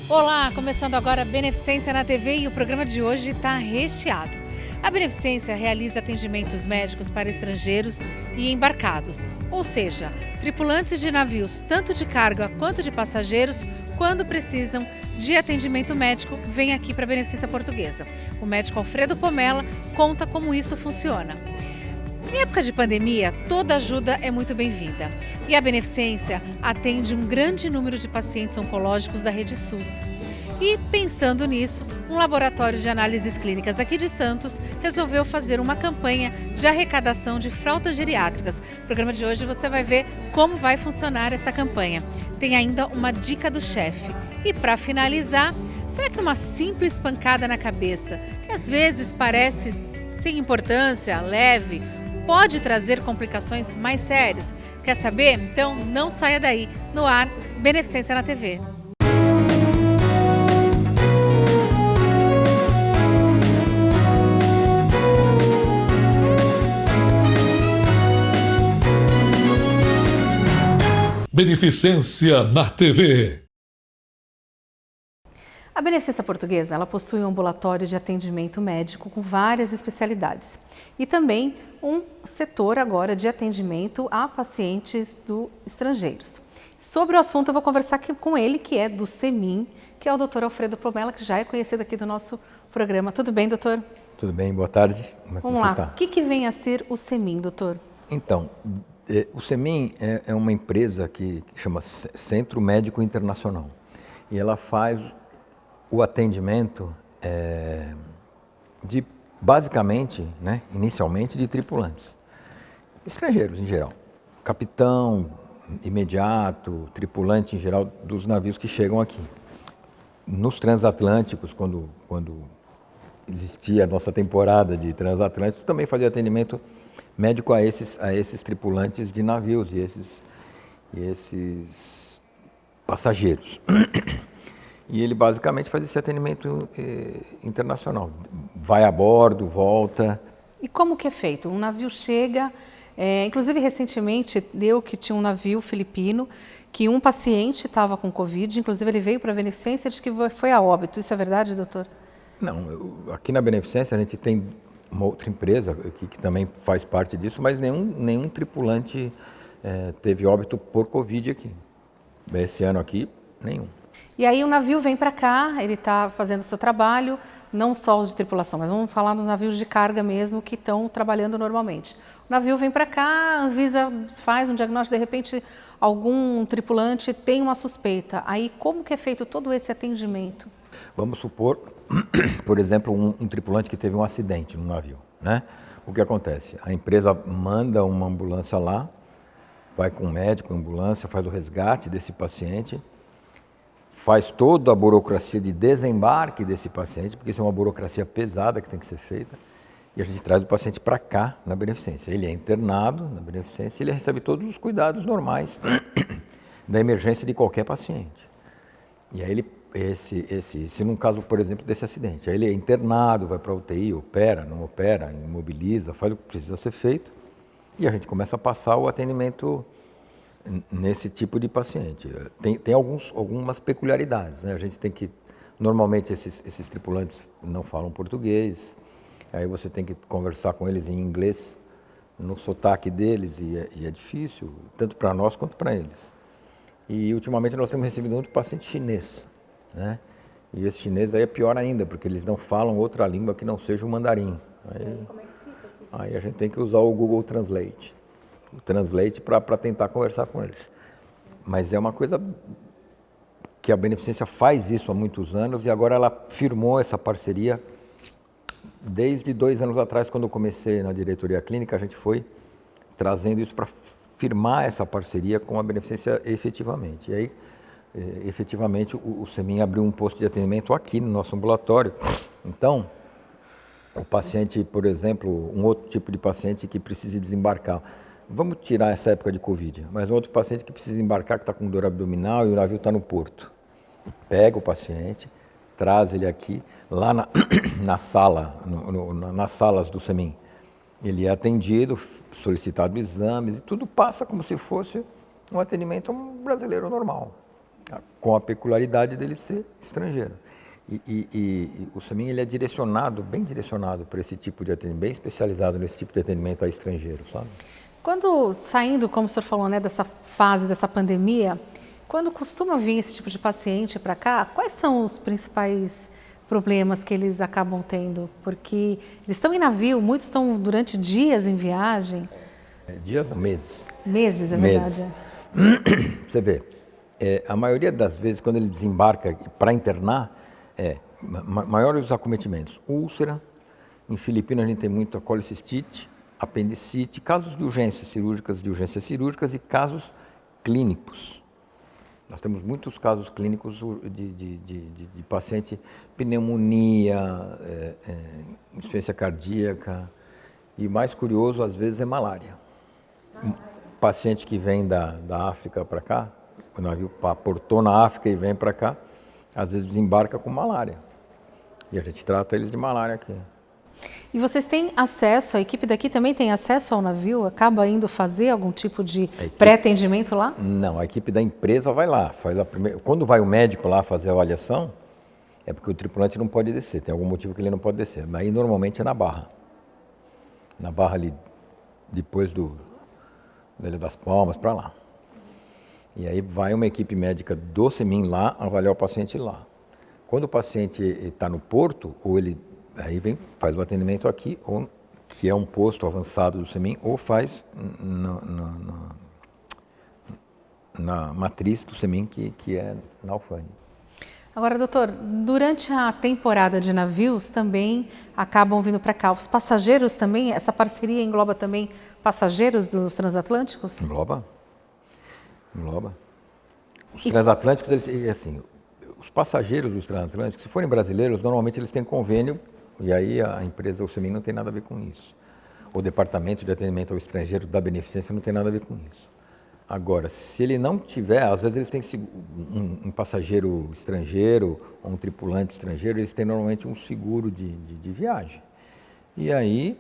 Olá, começando agora a Beneficência na TV e o programa de hoje está recheado. A Beneficência realiza atendimentos médicos para estrangeiros e embarcados, ou seja, tripulantes de navios tanto de carga quanto de passageiros, quando precisam de atendimento médico, vem aqui para a Beneficência Portuguesa. O médico Alfredo Pomella conta como isso funciona. Em época de pandemia, toda ajuda é muito bem-vinda. E a Beneficência atende um grande número de pacientes oncológicos da rede SUS. E, pensando nisso, um laboratório de análises clínicas aqui de Santos resolveu fazer uma campanha de arrecadação de fraldas geriátricas. No programa de hoje você vai ver como vai funcionar essa campanha. Tem ainda uma dica do chefe. E, para finalizar, será que uma simples pancada na cabeça, que às vezes parece sem importância, leve, pode trazer complicações mais sérias? Quer saber? Então não saia daí. No ar, Beneficência na TV. Beneficência na TV. A Beneficência Portuguesa, ela possui um ambulatório de atendimento médico com várias especialidades e também um setor agora de atendimento a pacientes estrangeiros. Sobre o assunto eu vou conversar aqui com ele, que é do CEMIM, que é o Dr. Alfredo Pomella, que já é conhecido aqui do nosso programa. Tudo bem, doutor? Tudo bem, boa tarde. Vamos lá, o que vem a ser o CEMIM, doutor? Então, o CEMIM é uma empresa que chama Centro Médico Internacional e ela faz o atendimento de, basicamente, inicialmente, de tripulantes, estrangeiros em geral, capitão, imediato, tripulante em geral dos navios que chegam aqui. Nos transatlânticos, quando existia a nossa temporada de transatlânticos, também fazia atendimento médico a esses tripulantes de navios e esses passageiros. E ele basicamente faz esse atendimento internacional. Vai a bordo, volta. E como que é feito? Um navio chega, inclusive recentemente deu que tinha um navio filipino que um paciente estava com Covid, inclusive ele veio para a Beneficência e disse que foi a óbito. Isso é verdade, doutor? Não, aqui na Beneficência a gente tem uma outra empresa que também faz parte disso, mas nenhum tripulante teve óbito por Covid aqui. Esse ano aqui, nenhum. E aí o navio vem para cá, ele está fazendo o seu trabalho, não só os de tripulação, mas vamos falar dos navios de carga mesmo que estão trabalhando normalmente. O navio vem para cá, a Anvisa faz um diagnóstico, de repente algum tripulante tem uma suspeita. Aí como que é feito todo esse atendimento? Vamos supor, por exemplo, um tripulante que teve um acidente no navio, né? O que acontece? A empresa manda uma ambulância lá, vai com o médico, ambulância, faz o resgate desse paciente, faz toda a burocracia de desembarque desse paciente, porque isso é uma burocracia pesada que tem que ser feita, e a gente traz o paciente para cá, na Beneficência. Ele é internado na Beneficência e ele recebe todos os cuidados normais da emergência de qualquer paciente. E aí se num caso, por exemplo, desse acidente, aí ele é internado, vai para a UTI, opera, não opera, imobiliza, faz o que precisa ser feito, e a gente começa a passar o atendimento nesse tipo de paciente. Tem algumas peculiaridades, né? A gente tem que, normalmente esses tripulantes não falam português, aí você tem que conversar com eles em inglês, no sotaque deles, e é difícil, tanto para nós quanto para eles. E ultimamente nós temos recebido muito paciente chinês, né? E esse chinês aí é pior ainda, porque eles não falam outra língua que não seja o mandarim. Aí a gente tem que usar o Google Translate. O Translate para tentar conversar com eles. Mas é uma coisa que a Beneficência faz isso há muitos anos e agora ela firmou essa parceria desde 2 anos atrás, quando eu comecei na diretoria clínica, a gente foi trazendo isso para firmar essa parceria com a Beneficência efetivamente. E aí, efetivamente, o CEMIM abriu um posto de atendimento aqui no nosso ambulatório. Então, o paciente, por exemplo, um outro tipo de paciente que precisa desembarcar, vamos tirar essa época de Covid, mas um outro paciente que precisa embarcar, que está com dor abdominal e o navio está no porto. Pega o paciente, traz ele aqui, lá na sala, nas salas do CEMIM. Ele é atendido, solicitado exames, e tudo passa como se fosse um atendimento brasileiro normal. com a peculiaridade dele ser estrangeiro. E o SEMIN ele é direcionado, bem direcionado para esse tipo de atendimento, bem especializado nesse tipo de atendimento a estrangeiro, sabe? Quando, saindo, como o senhor falou, né, dessa fase, dessa pandemia, quando costuma vir esse tipo de paciente para cá, quais são os principais problemas que eles acabam tendo? Porque eles estão em navio, muitos estão durante dias em viagem. Dias ou meses? Meses, é verdade. Você vê, a maioria das vezes, quando ele desembarca para internar, maiores os acometimentos. Úlcera, em Filipinas a gente tem muito a colicistite, apendicite, casos de urgências cirúrgicas e casos clínicos. Nós temos muitos casos clínicos de paciente, pneumonia, insuficiência cardíaca e, mais curioso, às vezes é malária. Paciente que vem da África para cá, o navio aportou na África e vem para cá, às vezes desembarca com malária. E a gente trata eles de malária aqui. E vocês têm acesso, a equipe daqui também tem acesso ao navio? Acaba indo fazer algum tipo de pré-atendimento lá? Não, a equipe da empresa vai lá. Quando vai o médico lá fazer a avaliação, é porque o tripulante não pode descer, tem algum motivo que ele não pode descer. Mas aí normalmente é na Barra. Na Barra ali, depois da Ilha das Palmas, para lá. E aí vai uma equipe médica do SEMIN lá avaliar o paciente lá. Quando o paciente está no porto, ou ele aí faz o atendimento aqui, ou, que é um posto avançado do SEMIN, ou faz na matriz do SEMIN, que é na Alfândega. Agora, doutor, durante a temporada de navios também acabam vindo para cá. Os passageiros também, essa parceria engloba também passageiros dos transatlânticos? Engloba. Os transatlânticos, assim, os passageiros dos transatlânticos, se forem brasileiros, normalmente eles têm convênio, e aí a empresa, o SEMIN, não tem nada a ver com isso. O Departamento de Atendimento ao Estrangeiro da Beneficência não tem nada a ver com isso. Agora, se ele não tiver, às vezes eles têm um passageiro estrangeiro ou um tripulante estrangeiro, eles têm normalmente um seguro de viagem. E aí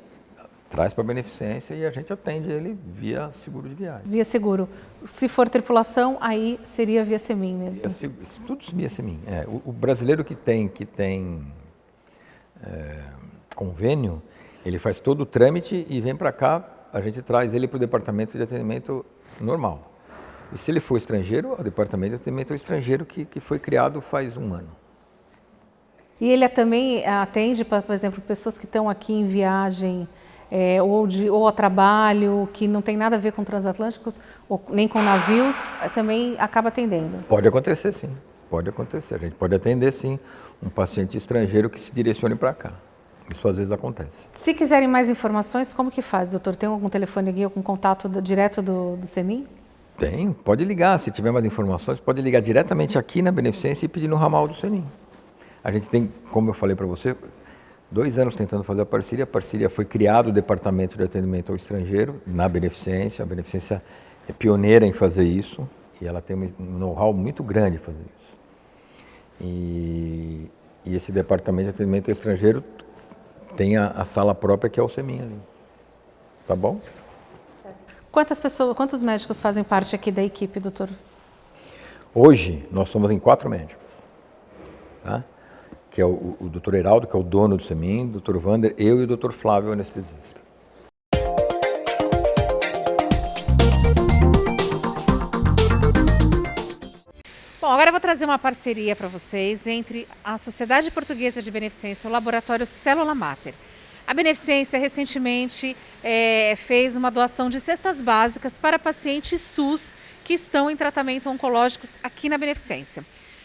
traz para a Beneficência e a gente atende ele via seguro de viagem. Via seguro. Se for tripulação, aí seria via SEMIN mesmo? Tudo via SEMIN. O brasileiro que tem convênio, ele faz todo o trâmite e vem para cá, a gente traz ele para o Departamento de Atendimento normal. E se ele for estrangeiro, o Departamento de Atendimento ao Estrangeiro que foi criado faz um ano. E ele também atende, por exemplo, pessoas que estão aqui em viagem ou a trabalho, que não tem nada a ver com transatlânticos, ou nem com navios, também acaba atendendo? Pode acontecer, sim. Pode acontecer. A gente pode atender, sim, um paciente estrangeiro que se direcione para cá. Isso às vezes acontece. Se quiserem mais informações, como que faz, doutor? Tem algum telefone aqui, algum contato direto do SEMIN? Tem, pode ligar. Se tiver mais informações, pode ligar diretamente aqui na Beneficência e pedir no ramal do SEMIN. A gente tem, como eu falei para você, 2 anos tentando fazer a parceria. A parceria foi criado o Departamento de Atendimento ao Estrangeiro na Beneficência. A Beneficência é pioneira em fazer isso e ela tem um know-how muito grande em fazer isso. E esse Departamento de Atendimento ao Estrangeiro tem a sala própria que é o SEMIN ali. Tá bom? Quantos médicos fazem parte aqui da equipe, doutor? Hoje nós somos em 4 médicos. Tá? Que é o doutor Heraldo, que é o dono do SEMIN, o doutor Wander, eu e o doutor Flávio, o anestesista. Bom, agora eu vou trazer uma parceria para vocês entre a Sociedade Portuguesa de Beneficência e o Laboratório Célula Mater. A Beneficência recentemente fez uma doação de cestas básicas para pacientes SUS que estão em tratamento oncológicos aqui na Beneficência.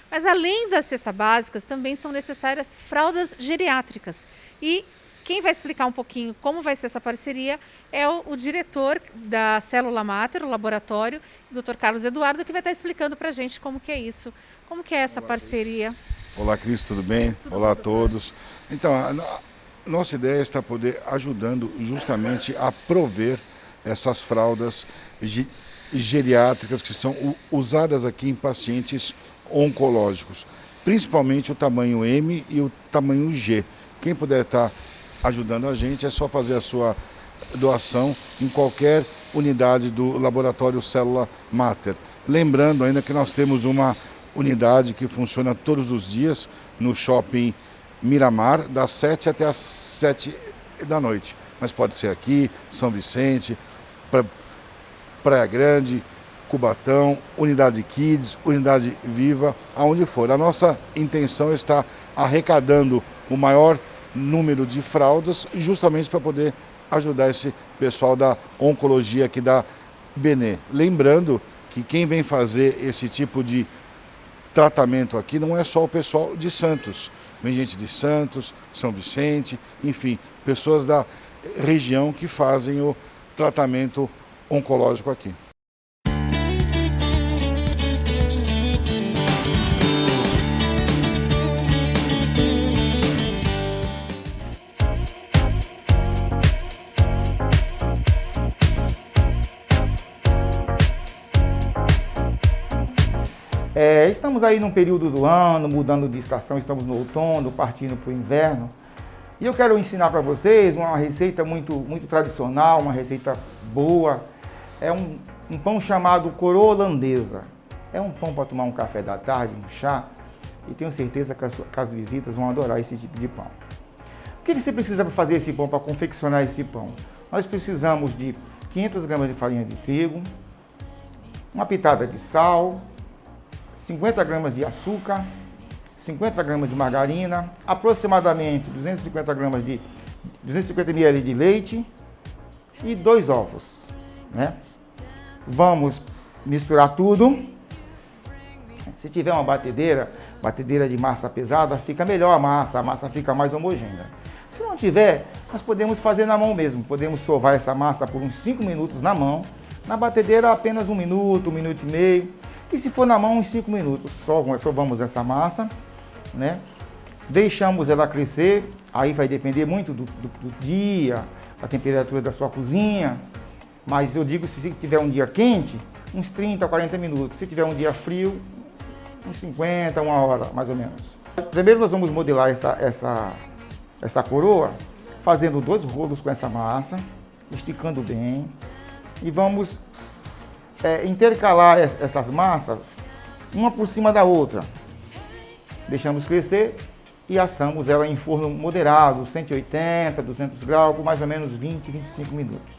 Mas além das cestas básicas, também são necessárias fraldas geriátricas. E quem vai explicar um pouquinho como vai ser essa parceria é o diretor da Célula Mater, o laboratório, o Dr. Carlos Eduardo, que vai estar explicando para a gente como que é isso, como que é essa parceria. Olá, Cris, tudo bem? Olá a todos. Então, a nossa ideia está poder ajudando justamente a prover essas fraldas geriátricas que são usadas aqui em pacientes oncológicos, principalmente o tamanho M e o tamanho G. Quem puder estar ajudando a gente é só fazer a sua doação em qualquer unidade do laboratório Célula Mater. Lembrando ainda que nós temos uma unidade que funciona todos os dias no shopping Miramar, das 7 até as 7 da noite. Mas pode ser aqui, São Vicente, Praia Grande, Cubatão, Unidade Kids, Unidade Viva, aonde for. A nossa intenção está arrecadando o maior número de fraldas, justamente para poder ajudar esse pessoal da oncologia aqui da Benê. Lembrando que quem vem fazer esse tipo de tratamento aqui não é só o pessoal de Santos. Vem gente de Santos, São Vicente, enfim, pessoas da região que fazem o tratamento oncológico aqui. Estamos aí num período do ano, mudando de estação, estamos no outono, partindo para o inverno. E eu quero ensinar para vocês uma receita muito tradicional, uma receita boa. É um pão chamado coroa holandesa. É um pão para tomar um café da tarde, um chá. E tenho certeza que as visitas vão adorar esse tipo de pão. O que você precisa para fazer esse pão, para confeccionar esse pão? Nós precisamos de 500 gramas de farinha de trigo, uma pitada de sal, 50 gramas de açúcar, 50 gramas de margarina, aproximadamente 250 ml de leite e 2 ovos, né? Vamos misturar tudo. Se tiver uma batedeira de massa pesada, fica melhor a massa fica mais homogênea. Se não tiver, nós podemos fazer na mão mesmo, podemos sovar essa massa por uns 5 minutos na mão, na batedeira apenas 1 minuto, 1 minuto e meio. E se for na mão, em 5 minutos, sovamos essa massa, né? Deixamos ela crescer, aí vai depender muito do dia, da temperatura da sua cozinha, mas eu digo, se tiver um dia quente, uns 30 a 40 minutos. Se tiver um dia frio, uns 50, 1 hora, mais ou menos. Primeiro nós vamos modelar essa coroa, fazendo 2 rolos com essa massa, esticando bem, e vamos intercalar essas massas, uma por cima da outra. Deixamos crescer e assamos ela em forno moderado, 180, 200 graus, por mais ou menos 20, 25 minutos.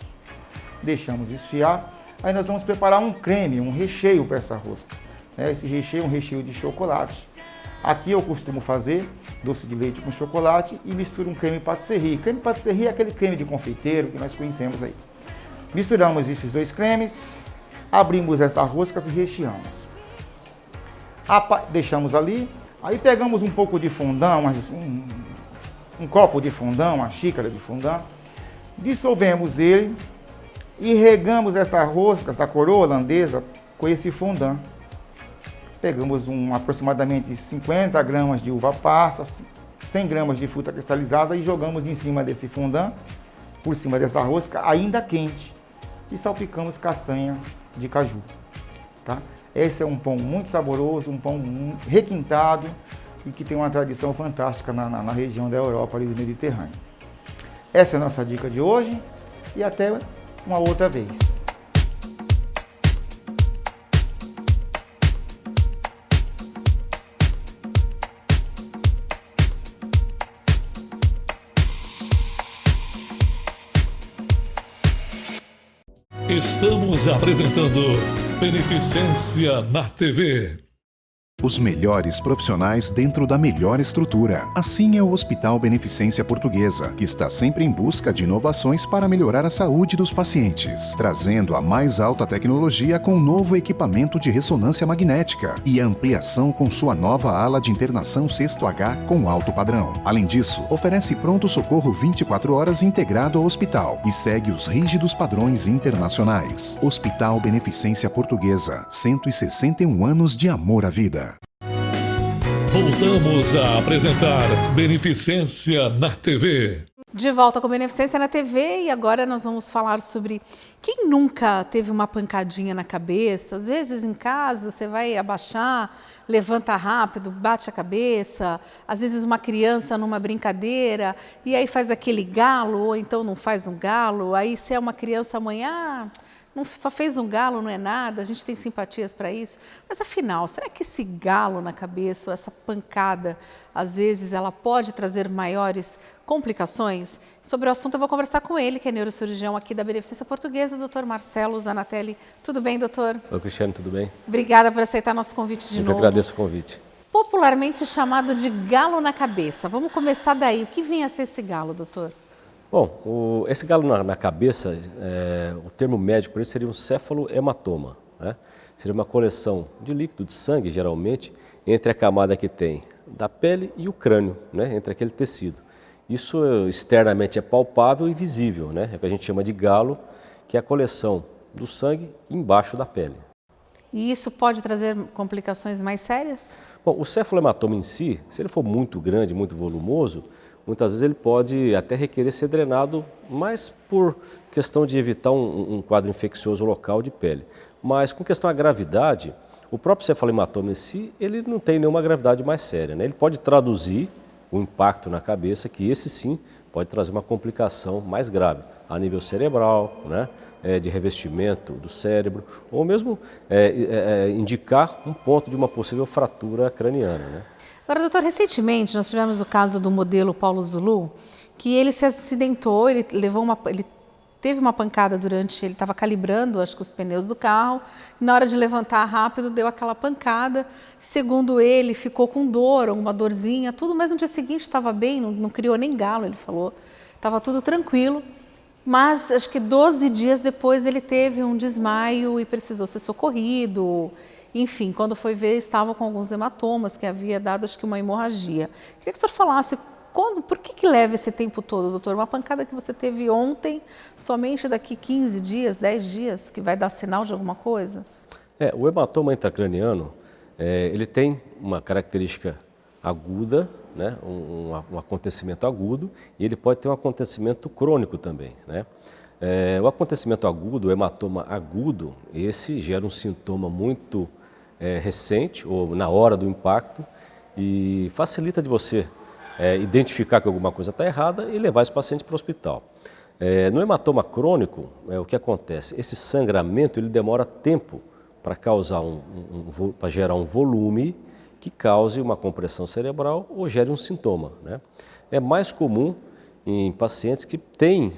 Deixamos esfriar, aí nós vamos preparar um creme, um recheio para essa rosca. Esse recheio é um recheio de chocolate. Aqui eu costumo fazer doce de leite com chocolate e misturo um creme pâtisserie. Creme pâtisserie é aquele creme de confeiteiro que nós conhecemos aí. Misturamos esses 2 cremes, abrimos essa rosca e recheamos. Deixamos ali, aí pegamos um pouco de fondant, um copo de fondant, uma xícara de fondant, dissolvemos ele e regamos essa rosca, essa coroa holandesa com esse fondant. Pegamos aproximadamente 50 gramas de uva passa, 100 gramas de fruta cristalizada e jogamos em cima desse fondant, por cima dessa rosca, ainda quente, e salpicamos castanha de caju, tá? Esse é um pão muito saboroso, um pão requintado e que tem uma tradição fantástica na região da Europa e do Mediterrâneo. Essa é a nossa dica de hoje e até uma outra vez. Estamos apresentando Beneficência na TV. Os melhores profissionais dentro da melhor estrutura. Assim é o Hospital Beneficência Portuguesa, que está sempre em busca de inovações para melhorar a saúde dos pacientes, trazendo a mais alta tecnologia com um novo equipamento de ressonância magnética e ampliação com sua nova ala de internação 6H com alto padrão. Além disso, oferece pronto-socorro 24 horas integrado ao hospital e segue os rígidos padrões internacionais. Hospital Beneficência Portuguesa, 161 anos de amor à vida. Voltamos a apresentar Beneficência na TV. De volta com Beneficência na TV e agora nós vamos falar sobre quem nunca teve uma pancadinha na cabeça. Às vezes em casa você vai abaixar, levanta rápido, bate a cabeça. Às vezes uma criança numa brincadeira e aí faz aquele galo ou então não faz um galo. Aí se é uma criança amanhã, não só fez um galo, não é nada, a gente tem simpatias para isso. Mas afinal, será que esse galo na cabeça, ou essa pancada, às vezes ela pode trazer maiores complicações? Sobre o assunto eu vou conversar com ele, que é neurocirurgião aqui da Beneficência Portuguesa, Dr. Marcelo Zanatelli. Tudo bem, doutor? Oi, Cristiane, tudo bem? Obrigada por aceitar nosso convite de novo. Eu que agradeço o convite. Popularmente chamado de galo na cabeça. Vamos começar daí. O que vem a ser esse galo, doutor? Bom, esse galo na cabeça, o termo médico para ele seria um céfalohematoma, né? Seria uma coleção de líquido de sangue, geralmente, entre a camada que tem da pele e o crânio, né? Entre aquele tecido. Isso externamente é palpável e visível, né? É o que a gente chama de galo, que é a coleção do sangue embaixo da pele. E isso pode trazer complicações mais sérias? Bom, o céfalohematoma em si, se ele for muito grande, muito volumoso, muitas vezes ele pode até requerer ser drenado, mais por questão de evitar um quadro infeccioso local de pele. Mas com questão à gravidade, o próprio cefalohematoma em si, ele não tem nenhuma gravidade mais séria, né? Ele pode traduzir o impacto na cabeça, que esse sim pode trazer uma complicação mais grave, a nível cerebral, né? De revestimento do cérebro, ou mesmo indicar um ponto de uma possível fratura craniana, né? Agora, doutor, recentemente nós tivemos o caso do modelo Paulo Zulu, que ele se acidentou, ele teve uma pancada durante, ele estava calibrando, acho que os pneus do carro, e na hora de levantar rápido deu aquela pancada, segundo ele ficou com dor, alguma dorzinha, tudo, mas no dia seguinte estava bem, não criou nem galo, ele falou, estava tudo tranquilo. Mas acho que 12 dias depois ele teve um desmaio e precisou ser socorrido. Enfim, quando foi ver, estava com alguns hematomas, que havia dado, acho que, uma hemorragia. Queria que o senhor falasse, por que leva esse tempo todo, doutor? Uma pancada que você teve ontem, somente daqui 15 dias, 10 dias, que vai dar sinal de alguma coisa? O hematoma intracraniano, ele tem uma característica aguda, né? Um acontecimento agudo, e ele pode ter um acontecimento crônico também, né? O acontecimento agudo, o hematoma agudo, esse gera um sintoma muito recente, ou na hora do impacto, e facilita de você identificar que alguma coisa está errada e levar esse paciente para o hospital. No hematoma crônico, o que acontece? Esse sangramento ele demora tempo para causar para gerar um volume que cause uma compressão cerebral ou gere um sintoma, né? É mais comum em pacientes que têm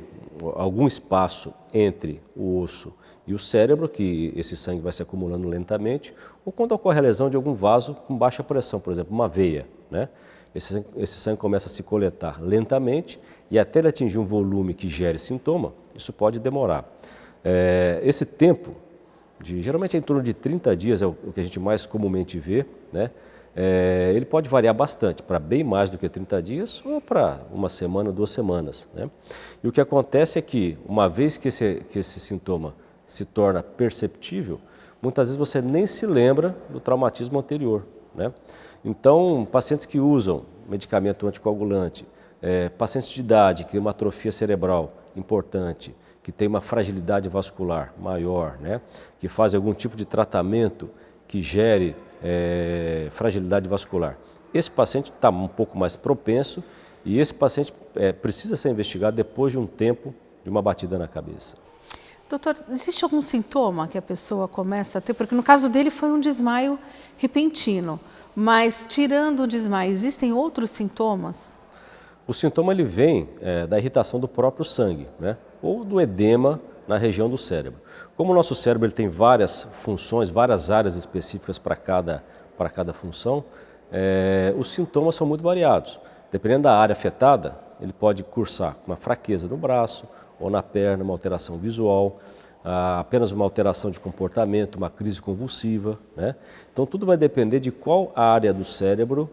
algum espaço entre o osso e o cérebro, que esse sangue vai se acumulando lentamente, ou quando ocorre a lesão de algum vaso com baixa pressão, por exemplo, uma veia, né? Esse sangue começa a se coletar lentamente e até ele atingir um volume que gere sintoma, isso pode demorar. Esse tempo, geralmente é em torno de 30 dias, é o que a gente mais comumente vê, né? Ele pode variar bastante, para bem mais do que 30 dias ou para uma semana, 2 semanas, né? E o que acontece é que, uma vez que esse sintoma se torna perceptível, muitas vezes você nem se lembra do traumatismo anterior, né? Então, pacientes que usam medicamento anticoagulante, pacientes de idade que têm uma atrofia cerebral importante, que tem uma fragilidade vascular maior, né? Que fazem algum tipo de tratamento que gere fragilidade vascular. Esse paciente está um pouco mais propenso e esse paciente precisa ser investigado depois de um tempo de uma batida na cabeça. Doutor, existe algum sintoma que a pessoa começa a ter? Porque no caso dele foi um desmaio repentino, mas tirando o desmaio, existem outros sintomas? O sintoma ele vem da irritação do próprio sangue, né? Ou do edema na região do cérebro. Como o nosso cérebro ele tem várias funções, várias áreas específicas para cada função, os sintomas são muito variados. Dependendo da área afetada, ele pode cursar uma fraqueza no braço ou na perna, uma alteração visual, apenas uma alteração de comportamento, uma crise convulsiva, né? Então tudo vai depender de qual área do cérebro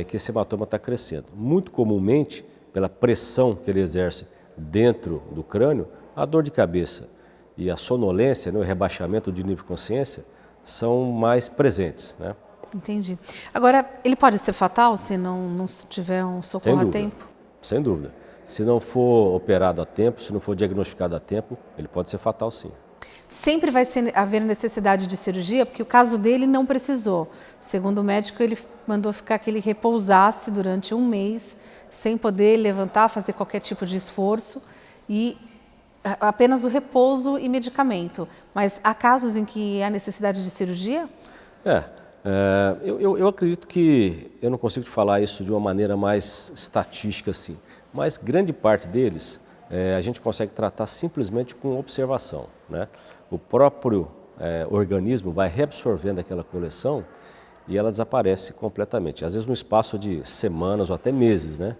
que esse hematoma está crescendo. Muito comumente, pela pressão que ele exerce dentro do crânio, a dor de cabeça e a sonolência, né, o rebaixamento de nível de consciência, são mais presentes, né? Entendi. Agora, ele pode ser fatal se não tiver um socorro a tempo? Sem dúvida. Se não for operado a tempo, se não for diagnosticado a tempo, ele pode ser fatal, sim. Sempre vai haver necessidade de cirurgia, porque o caso dele não precisou. Segundo o médico, ele mandou ficar que ele repousasse durante 1 mês, sem poder levantar, fazer qualquer tipo de esforço, e Apenas o repouso e medicamento. Mas há casos em que há necessidade de cirurgia? Eu acredito que eu não consigo te falar isso de uma maneira mais estatística assim, mas grande parte deles a gente consegue tratar simplesmente com observação, né? O próprio organismo vai reabsorvendo aquela coleção e ela desaparece completamente, às vezes no espaço de semanas ou até meses, né?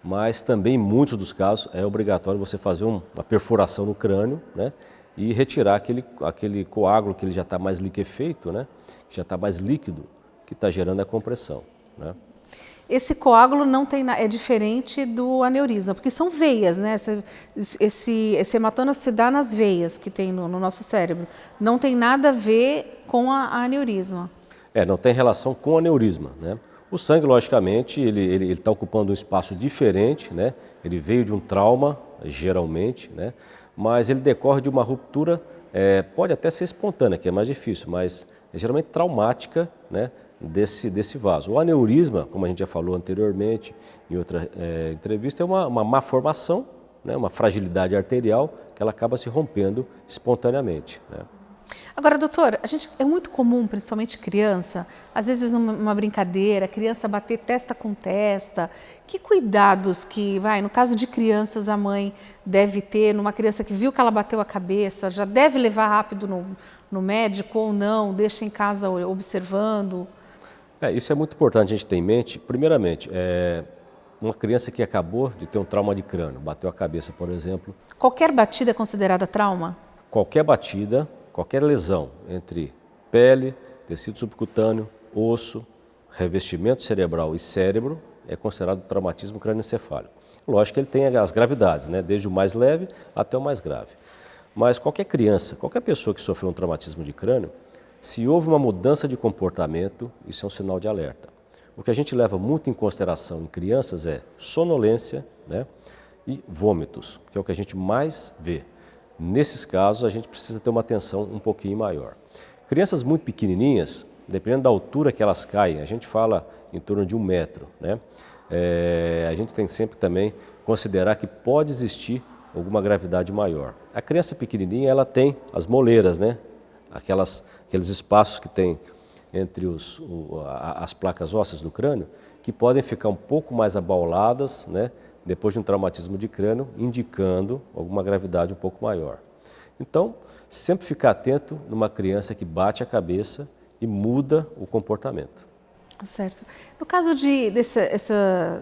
Mas também, em muitos dos casos, é obrigatório você fazer uma perfuração no crânio, né? E retirar aquele coágulo que ele já está mais liquefeito, né? Que já está mais líquido, que está gerando a compressão, né? Esse coágulo não tem, é diferente do aneurisma, porque são veias, né? Esse hematoma se dá nas veias que tem no nosso cérebro. Não tem nada a ver com a aneurisma. Não tem relação com aneurisma, né? O sangue, logicamente, ele está ocupando um espaço diferente, né? Ele veio de um trauma, geralmente, né? Mas ele decorre de uma ruptura, pode até ser espontânea, que é mais difícil, mas é geralmente traumática, né? Desse vaso. O aneurisma, como a gente já falou anteriormente em outra entrevista, é uma má formação, né? Uma fragilidade arterial que ela acaba se rompendo espontaneamente, né? Agora, doutor, é muito comum, principalmente criança, às vezes numa brincadeira, a criança bater testa com testa. Que cuidados no caso de crianças, a mãe deve ter, numa criança que viu que ela bateu a cabeça, já deve levar rápido no médico ou não, deixa em casa observando? Isso é muito importante a gente ter em mente. Primeiramente, uma criança que acabou de ter um trauma de crânio, bateu a cabeça, por exemplo. Qualquer batida é considerada trauma? Qualquer batida, qualquer lesão entre pele, tecido subcutâneo, osso, revestimento cerebral e cérebro é considerado traumatismo crânioencefálico. Lógico que ele tem as gravidades, né? Desde o mais leve até o mais grave. Mas qualquer criança, qualquer pessoa que sofreu um traumatismo de crânio, se houve uma mudança de comportamento, isso é um sinal de alerta. O que a gente leva muito em consideração em crianças é sonolência, né? E vômitos, que é o que a gente mais vê. Nesses casos, a gente precisa ter uma atenção um pouquinho maior. Crianças muito pequenininhas, dependendo da altura que elas caem, a gente fala em torno de 1 metro, né? A gente tem que sempre também considerar que pode existir alguma gravidade maior. A criança pequenininha, ela tem as moleiras, né? Aqueles espaços que tem entre as placas ósseas do crânio, que podem ficar um pouco mais abauladas, né? Depois de um traumatismo de crânio, indicando alguma gravidade um pouco maior. Então, sempre ficar atento numa criança que bate a cabeça e muda o comportamento. Certo. No caso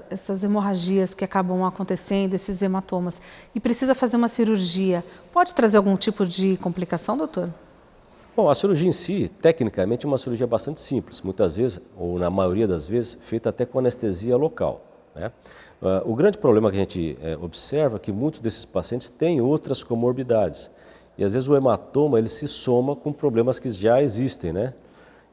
essas hemorragias que acabam acontecendo, esses hematomas, e precisa fazer uma cirurgia, pode trazer algum tipo de complicação, doutor? Bom, a cirurgia em si, tecnicamente, é uma cirurgia bastante simples, muitas vezes, ou na maioria das vezes, feita até com anestesia local, né? O grande problema que a gente observa é que muitos desses pacientes têm outras comorbidades. E às vezes o hematoma ele se soma com problemas que já existem, né?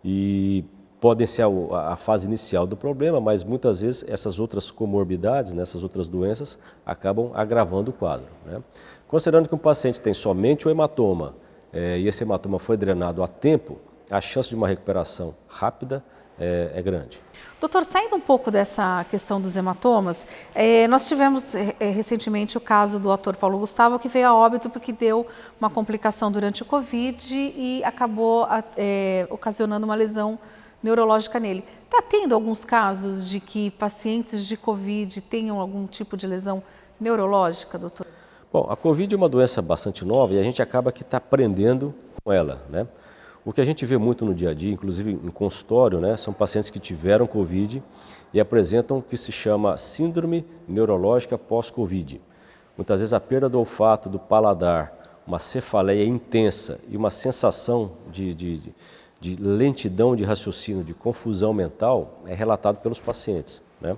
E podem ser a fase inicial do problema, mas muitas vezes essas outras comorbidades, né, essas outras doenças, acabam agravando o quadro, né? Considerando que um paciente tem somente o hematoma e esse hematoma foi drenado a tempo, a chance de uma recuperação rápida é grande. Doutor, saindo um pouco dessa questão dos hematomas, nós tivemos recentemente o caso do ator Paulo Gustavo, que veio a óbito porque deu uma complicação durante o Covid e acabou ocasionando uma lesão neurológica nele. Está tendo alguns casos de que pacientes de Covid tenham algum tipo de lesão neurológica, doutor? Bom, a Covid é uma doença bastante nova e a gente acaba que está aprendendo com ela, né? O que a gente vê muito no dia a dia, inclusive em consultório, né, são pacientes que tiveram Covid e apresentam o que se chama síndrome neurológica pós-Covid. Muitas vezes a perda do olfato, do paladar, uma cefaleia intensa e uma sensação de lentidão de raciocínio, de confusão mental, é relatado pelos pacientes, né?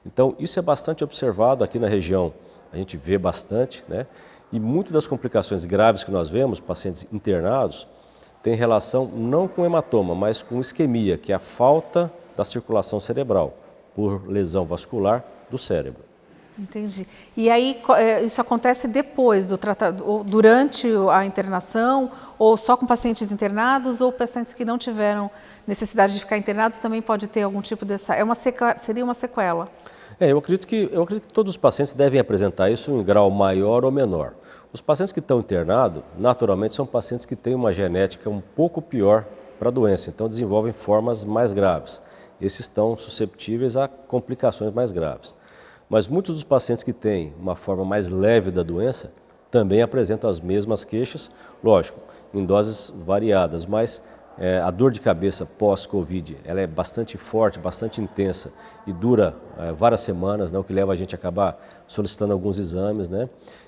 Então, isso é bastante observado aqui na região, a gente vê bastante, né? E muitas das complicações graves que nós vemos, pacientes internados, tem relação não com hematoma, mas com isquemia, que é a falta da circulação cerebral, por lesão vascular do cérebro. Entendi. E aí isso acontece depois do tratamento, durante a internação, ou só com pacientes internados, ou pacientes que não tiveram necessidade de ficar internados também pode ter algum tipo dessa... seria uma sequela? Eu acredito que todos os pacientes devem apresentar isso em grau maior ou menor. Os pacientes que estão internados, naturalmente, são pacientes que têm uma genética um pouco pior para a doença, então desenvolvem formas mais graves. Esses estão susceptíveis a complicações mais graves. Mas muitos dos pacientes que têm uma forma mais leve da doença também apresentam as mesmas queixas, lógico, em doses variadas, mas a dor de cabeça pós-Covid, ela é bastante forte, bastante intensa e dura várias semanas, né, o que leva a gente a acabar solicitando alguns exames, né?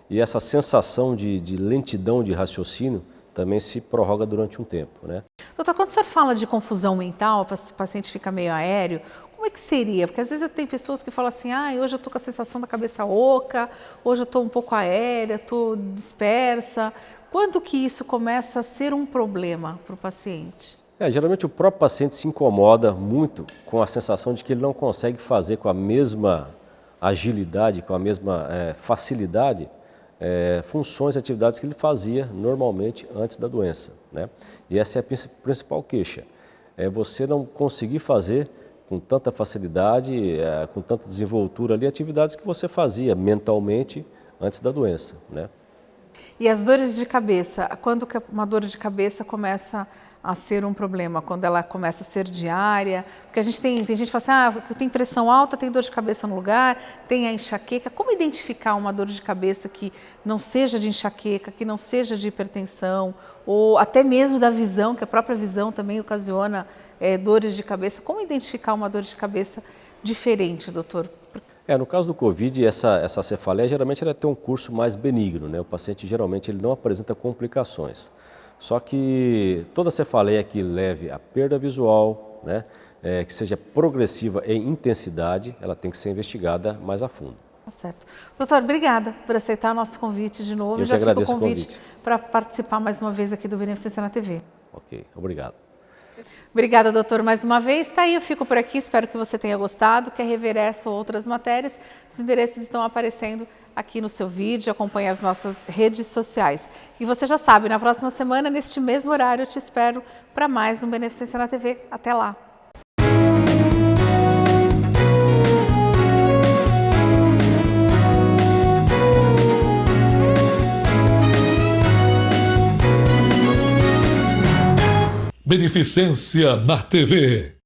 E essa sensação de lentidão de raciocínio também se prorroga durante um tempo, né? Doutor, quando o senhor fala de confusão mental, o paciente fica meio aéreo, como é que seria? Porque às vezes tem pessoas que falam assim, hoje eu estou com a sensação da cabeça oca, hoje eu estou um pouco aérea, estou dispersa. Quando que isso começa a ser um problema para o paciente? Geralmente o próprio paciente se incomoda muito com a sensação de que ele não consegue fazer com a mesma agilidade, com a mesma facilidade, funções e atividades que ele fazia normalmente antes da doença, né? E essa é a principal queixa, é você não conseguir fazer com tanta facilidade, com tanta desenvoltura ali, atividades que você fazia mentalmente antes da doença, né? E as dores de cabeça, quando que uma dor de cabeça começa a ser um problema? Quando ela começa a ser diária? Porque a gente tem gente que fala assim, tem pressão alta, tem dor de cabeça no lugar, tem a enxaqueca. Como identificar uma dor de cabeça que não seja de enxaqueca, que não seja de hipertensão, ou até mesmo da visão, que a própria visão também ocasiona dores de cabeça? Como identificar uma dor de cabeça diferente, doutor? No caso do Covid, essa cefaleia geralmente ela tem um curso mais benigno, né? O paciente geralmente ele não apresenta complicações. Só que toda cefaleia que leve a perda visual, né, que seja progressiva em intensidade, ela tem que ser investigada mais a fundo. Tá certo. Doutor, obrigada por aceitar nosso convite de novo. Eu já fica o agradeço convite para participar mais uma vez aqui do Beneficência na TV. Ok, obrigado. Obrigada, doutor, mais uma vez. Tá aí, eu fico por aqui, espero que você tenha gostado. Quer rever essa ou outras matérias? Os endereços estão aparecendo aqui no seu vídeo, acompanhe as nossas redes sociais. E você já sabe, na próxima semana, neste mesmo horário, eu te espero para mais um Beneficência na TV. Até lá! Beneficência na TV.